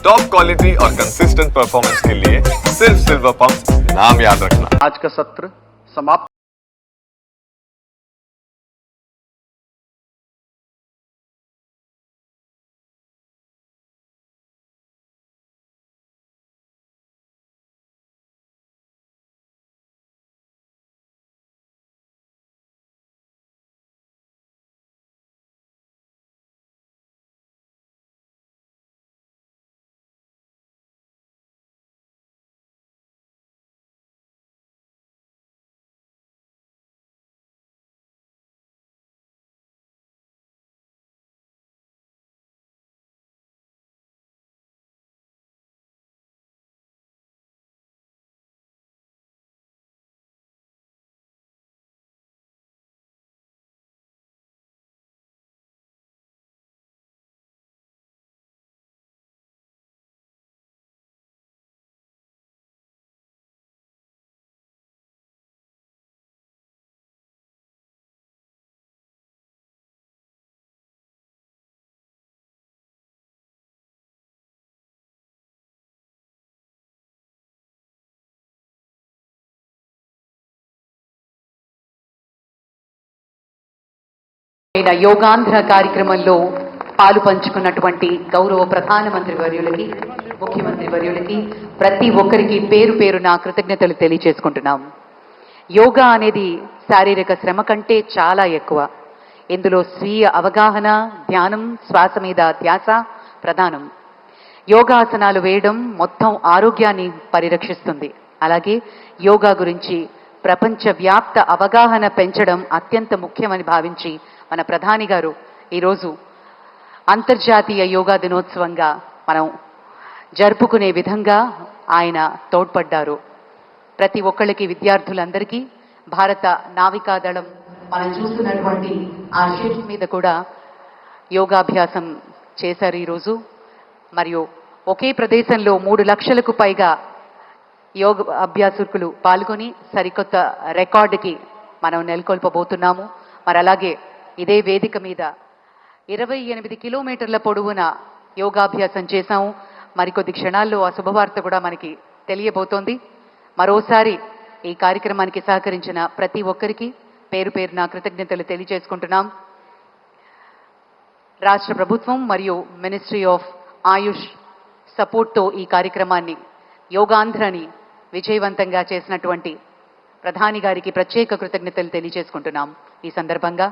Top quality और consistent performance के लिए सिर्फ सिल्वर पंप्स नाम याद रखना। आज का सत्र समाप्त। యోగాంధ్ర కార్యక్రమంలో పాలు పంచుకున్నటువంటి గౌరవ ప్రధానమంత్రి వర్యులకి, ముఖ్యమంత్రి వర్యులకి, ప్రతి ఒక్కరికి పేరు పేరున కృతజ్ఞతలు తెలియజేసుకుంటున్నాం. యోగా అనేది శారీరక శ్రమ కంటే చాలా ఎక్కువ. ఇందులో స్వీయ అవగాహన, ధ్యానం, శ్వాస మీద ధ్యాస ప్రధానం. యోగాసనాలు వేయడం మొత్తం ఆరోగ్యాన్ని పరిరక్షిస్తుంది. అలాగే యోగా గురించి ప్రపంచవ్యాప్త అవగాహన పెంచడం అత్యంత ముఖ్యమని భావించి మన ప్రధాని గారు ఈరోజు అంతర్జాతీయ యోగా దినోత్సవంగా మనం జరుపుకునే విధంగా ఆయన తోడ్పడ్డారు. ప్రతి ఒక్కళ్ళకి, విద్యార్థులందరికీ భారత నావికాదళం మనం చూస్తున్నటువంటి ఆ షిప్ మీద కూడా యోగాభ్యాసం చేశారు ఈరోజు. మరియు ఒకే ప్రదేశంలో 3 లక్షలకు పైగా యోగ అభ్యాసకులు పాల్గొని సరికొత్త రికార్డుకి మనం నెలకొల్పబోతున్నాము. మరి అలాగే ఇదే వేదిక మీద 28 కిలోమీటర్ల పొడవున యోగాభ్యాసం చేశాము. మరికొద్ది క్షణాల్లో ఆ శుభవార్త కూడా మనకి తెలియబోతోంది. మరోసారి ఈ కార్యక్రమానికి సహకరించిన ప్రతి ఒక్కరికి పేరు పేరున కృతజ్ఞతలు తెలియజేసుకుంటున్నాం. రాష్ట్ర ప్రభుత్వం మరియు మినిస్ట్రీ ఆఫ్ ఆయుష్ సపోర్ట్తో ఈ కార్యక్రమాన్ని, యోగాంధ్రని విజయవంతంగా చేసినటువంటి ప్రధాని గారికి ప్రత్యేక కృతజ్ఞతలు తెలియజేసుకుంటున్నాం. ఈ సందర్భంగా